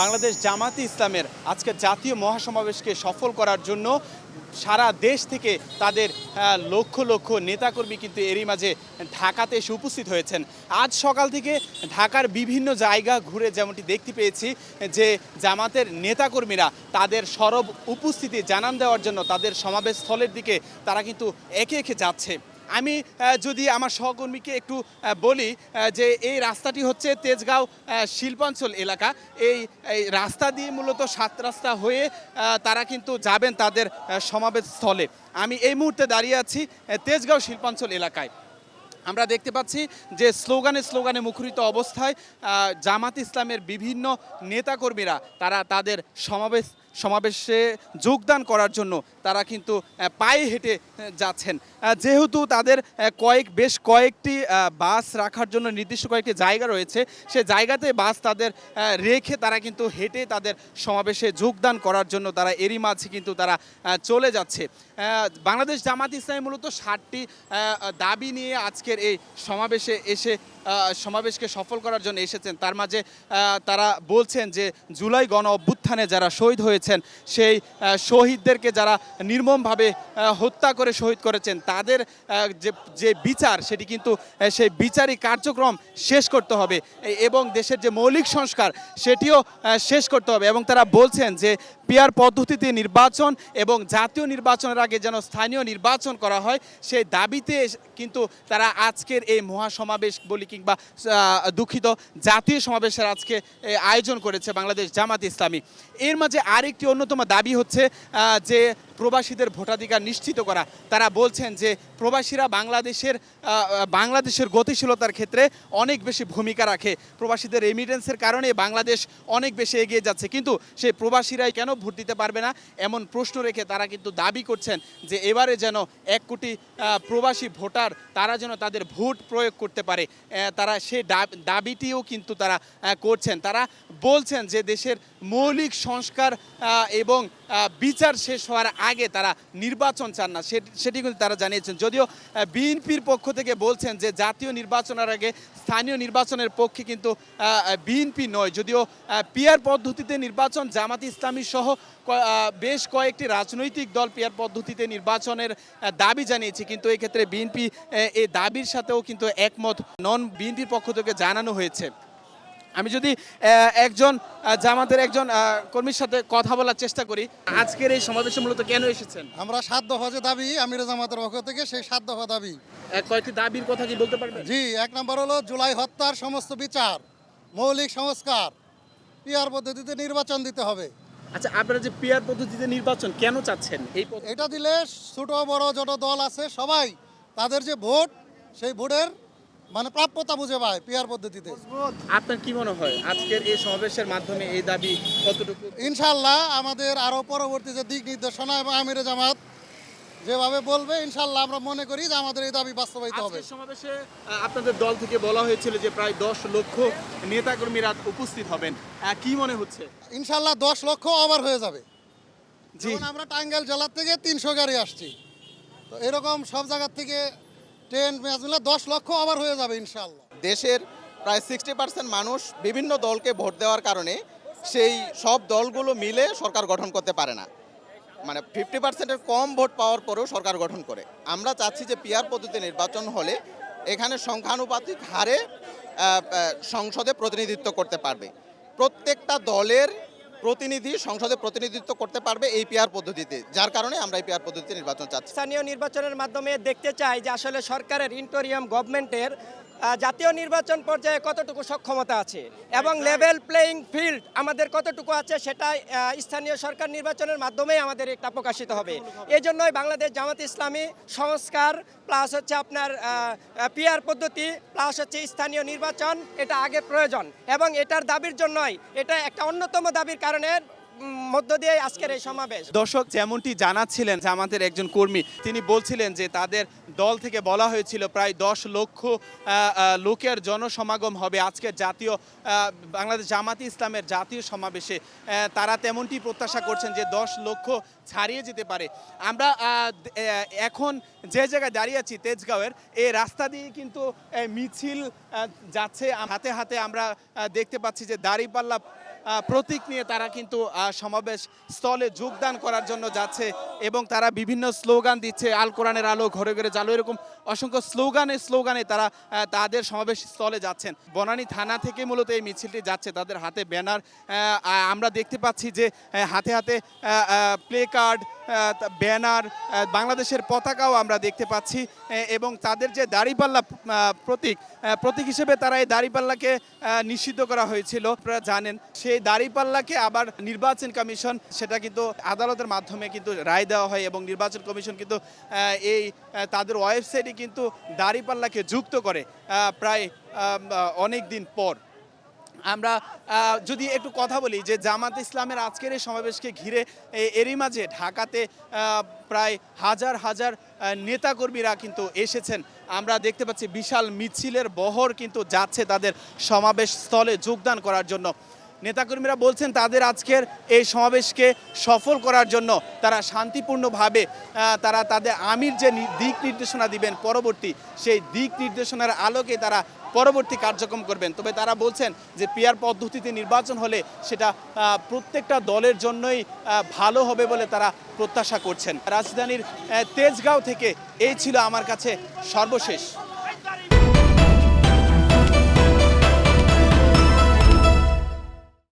বাংলাদেশ জামাতে ইসলামের আজকে জাতীয় মহাসমাবেশকে সফল করার জন্য সারা দেশ থেকে তাদের লক্ষ লক্ষ নেতাকর্মী কিন্তু এরই মাঝে ঢাকাতে এসে উপস্থিত হয়েছেন। আজ সকাল থেকে ঢাকার বিভিন্ন জায়গা ঘুরে যেমনটি দেখতে পেয়েছি যে জামাতের নেতাকর্মীরা তাদের সরব উপস্থিতি জানান দেওয়ার জন্য তাদের সমাবেশ স্থলের দিকে তারা কিন্তু একে একে যাচ্ছে। আমি যদি আমার সহকর্মীকে একটু বলি যে এই রাস্তাটি হচ্ছে তেজগাঁও শিল্পাঞ্চল এলাকা। এই রাস্তা দিয়ে মূলত ৭ রাস্তা হয়ে তারা কিন্তু যাবেন তাদের সমাবেশ স্থলে। আমি এই মুহূর্তে দাঁড়িয়ে আছি তেজগাঁও শিল্পাঞ্চল এলাকায়। আমরা দেখতে পাচ্ছি যে স্লোগানে মুখরিত অবস্থায় জামাত ইসলামের বিভিন্ন নেতাকর্মীরা তারা তাদের সমাবেশে যোগদান করার জন্য তারা কিন্তু পায়ে হেঁটে যাচ্ছেন। যেহেতু তাদের বেশ কয়েকটি বাস রাখার জন্য নির্দিষ্ট কয়েকটি জায়গা রয়েছে, সে জায়গাতে বাস তাদের রেখে তারা কিন্তু হেঁটে তাদের সমাবেশে যোগদান করার জন্য তারা এরই মাঝে কিন্তু তারা চলে যাচ্ছে। বাংলাদেশ জামাত ইসলামী মূলত ৭টি দাবি নিয়ে আজকের এই সমাবেশে এসে সমাবেশকে সফল করার জন্য এসেছেন। তার মাঝে তারা বলছেন যে জুলাই গণ অভ্যুত্থানে যারা শহীদ হয়েছেন সেই শহীদদেরকে যারা নির্মমভাবে হত্যা করে শহীদ করেছেন তাদের যে বিচার সেটি কিন্তু সেই বিচারিক কার্যক্রম শেষ করতে হবে এবং দেশের যে মৌলিক সংস্কার সেটিও শেষ করতে হবে। এবং তারা বলছেন যে পিআর পদ্ধতিতে নির্বাচন এবং জাতীয় নির্বাচনের আগে যেন স্থানীয় নির্বাচন করা হয়, সেই দাবিতে কিন্তু তারা আজকের এই মহাসমাবেশ বলি কিংবা দুঃখিত জাতীয় সমাবেশের আজকে আয়োজন করেছে বাংলাদেশ জামাত ইসলামী। এর মাঝে আরেকটি অন্যতম দাবি হচ্ছে যে প্রবাসীদের ভোটাধিকার নিশ্চিত করা। তারা বলছেন যে প্রবাসীরা বাংলাদেশের গতিশীলতার ক্ষেত্রে অনেক বেশি ভূমিকা রাখে। প্রবাসীদের রেমিটেন্সের কারণে বাংলাদেশ অনেক বেশি এগিয়ে যাচ্ছে, কিন্তু সেই প্রবাসীরাই কেন ভোট দিতে পারবে না এমন প্রশ্ন রেখে তারা কিন্তু দাবি করছেন যে এবারে যেন ১ কোটি প্রবাসী ভোটার তারা যেন তাদের ভোট প্রয়োগ করতে পারে। তারা সেই দাবিটিও কিন্তু তারা করছেন। তারা বলছেন যে দেশের মৌলিক সংস্কার এবং বিচার শেষ হওয়ার আগে তারা নির্বাচন চান না, সেটি কিন্তু তারা জানিয়েছেন। যদিও বিএনপির পক্ষ থেকে বলছেন যে জাতীয় নির্বাচনের আগে স্থানীয় নির্বাচনের পক্ষে কিন্তু বিএনপি নয়। যদিও পিআর পদ্ধতিতে নির্বাচন জামাত ইসলামী সহ বেশ কয়েকটি রাজনৈতিক দল পিআর পদ্ধতিতে নির্বাচনের দাবি জানিয়েছে, কিন্তু এই ক্ষেত্রে বিএনপি এই দাবির সাথেও কিন্তু একমত নন। বিএনপির পক্ষ থেকে জানানো হয়েছে। আমি যদি জামাতের একজন কর্মীর সাথে কথা বলার চেষ্টা করি, আজকের এই সমাবেশে মূলত কেন এসেছেন? আমরা ৭ দফা যে দাবি আমির জামাতের পক্ষ থেকে, সেই ৭ দফা দাবি। কয়েকটি দাবির কথা কি বলতে পারবেন? জি, ১ নম্বর হলো জুলাই হত্যার সমস্ত বিচার, মৌলিক সংস্কার, পিআর পদ্ধতিতে নির্বাচন দিতে হবে। আচ্ছা, আপনারা যে পিআর পদ্ধতিতে নির্বাচন কেন চাচ্ছেন? এটা দিলে ছোট বড় যত দল আছে সবাই তাদের যে ভোট, সেই ভোটের প্রাপ্যতা বুঝে পায় পিআর পদ্ধতিতে। আপনার কি মনে হয় আজকের এই সমাবেশের মাধ্যমে এই দাবি কতটুকু? ইনশাল্লাহ আমাদের আরো পরবর্তী যে দিক নির্দেশনা এবং আমির জামাত যেভাবে বলবে, ইনশাল্লাহ আমরা মনে করি যে আমাদের এই দাবি বাস্তবায়িত হবে। আজকের সমাবেশে আপনাদের দল থেকে বলা হয়েছিল যে প্রায় ১০ লক্ষ নেতাকর্মীরা উপস্থিত হবেন, কি মনে হচ্ছে? ইনশাল্লাহ ১০ লক্ষ ওভার হয়ে যাবে। জি, আমরা টাঙ্গাইল জেলার থেকে ৩০০ গাড়ি আসছি, তো এরকম সব জায়গার থেকে ট্রেন ম্যাচ মিলে ১০ লক্ষ ওভার হয়ে যাবে ইনশাল্লাহ। দেশের প্রায় 60% মানুষ বিভিন্ন দলকে ভোট দেওয়ার কারণে সেই সব দলগুলো মিলে সরকার গঠন করতে পারে না। 50%-এর কম ভোট পাওয়ার পরেও সরকার গঠন করে। আমরা চাচ্ছি যে পিআর পদ্ধতি নির্বাচন হলে এখানে সংখ্যানুপাতিক হারে সংসদে প্রতিনিধিত্ব করতে পারবে। প্রত্যেকটা দলের প্রতিনিধি সংসদে প্রতিনিধিত্ব করতে পারবে এই পিআর পদ্ধতিতে, যার কারণে আমরা এই পিআর পদ্ধতিতে নির্বাচন চাচ্ছি। স্থানীয় নির্বাচনের মাধ্যমে দেখতে চাই যে আসলে সরকারের ইন্টেরিয়ম গভর্নমেন্টের জাতীয় নির্বাচন পর্যায়ে কতটুকু সক্ষমতা আছে এবং লেভেল প্লেয়িং ফিল্ড আমাদের কতটুকু আছে, সেটা স্থানীয় সরকার নির্বাচনের মাধ্যমেই আমাদের এটা প্রকাশিত হবে। এই জন্যই বাংলাদেশ জামাত ইসলামী সংস্কার প্লাস হচ্ছে আপনার পিআর পদ্ধতি প্লাস হচ্ছে স্থানীয় নির্বাচন, এটা আগে প্রয়োজন এবং এটার দাবির জন্যই এটা একটা অন্যতম দাবির কারণে মধ্য দিয়ে আজকের এই সমাবেশ। দর্শক যেমনটি জানাচ্ছিলেন জামাতের একজন কর্মী, তিনি বলছিলেন যে তাদের দল থেকে বলা হয়েছিল প্রায় ১০ লক্ষ লোকের জনসমাগম হবে আজকের বাংলাদেশ জামাতে ইসলামের জাতীয় সমাবেশে। তারা তেমনটি প্রত্যাশা করছেন যে ১০ লক্ষ ছাড়িয়ে যেতে পারে। আমরা এখন যে জায়গায় দাঁড়িয়ে আছি তেজগাঁওয়ের, এই রাস্তা দিয়ে কিন্তু মিছিল যাচ্ছে। হাতে হাতে আমরা দেখতে পাচ্ছি যে দাঁড়িপাল্লা প্রতীক নিয়ে তারা কিন্তু সমাবেশ স্থলে যোগদান করার জন্য যাচ্ছে এবং তারা বিভিন্ন স্লোগান দিচ্ছে, আল কোরআনের আলো ঘরে ঘরে জালো, এরকম অসংখ্য স্লোগানে তারা তাদের সমাবেশ স্থলে যাচ্ছেন। বনানী থানা থেকে মূলত এই মিছিলটি যাচ্ছে, তাদের হাতে ব্যানার আমরা দেখতে পাচ্ছি যে হাতে হাতে প্লে কার্ড, ব্যানার, বাংলাদেশের পতাকাও আমরা দেখতে পাচ্ছি এবং তাদের যে দাড়িপাল্লা প্রতীক হিসেবে তারা এই দাড়িপাল্লাকে নিষিদ্ধ করা হয়েছিল। আপনারা জানেন সেই দাড়িপাল্লাকে আবার নির্বাচন কমিশন সেটা কিন্তু আদালতের মাধ্যমে কিন্তু রায় দেওয়া হয় এবং নির্বাচন কমিশন কিন্তু এই তাদের ওয়েবসাইটে কিন্তু দাড়িপাল্লাকে যুক্ত করে প্রায় অনেক দিন পর। আমরা যদি একটু কথা বলি যে জামাত ইসলামের আজকের এই সমাবেশকে ঘিরে এরই মাঝে ঢাকাতে প্রায় হাজার হাজার নেতাকর্মীরা কিন্তু এসেছেন। আমরা দেখতে পাচ্ছি বিশাল মিছিলের বহর কিন্তু যাচ্ছে তাদের সমাবেশ স্থলে যোগদান করার জন্য। নেতাকর্মীরা বলছেন তাদের আজকের এই সমাবেশকে সফল করার জন্য তারা শান্তিপূর্ণভাবে তারা তাদের আমির যে দিক নির্দেশনা দিবেন পরবর্তী, সেই দিক নির্দেশনার আলোকে তারা পরবর্তী কার্যক্রম করবেন। তবে তারা বলছেন যে পিআর পদ্ধতিতে নির্বাচন হলে সেটা প্রত্যেকটা দলের জন্যই ভালো হবে বলে তারা প্রত্যাশা করছেন। রাজধানীর তেজগাঁও থেকে এই ছিল আমার কাছে সর্বশেষ।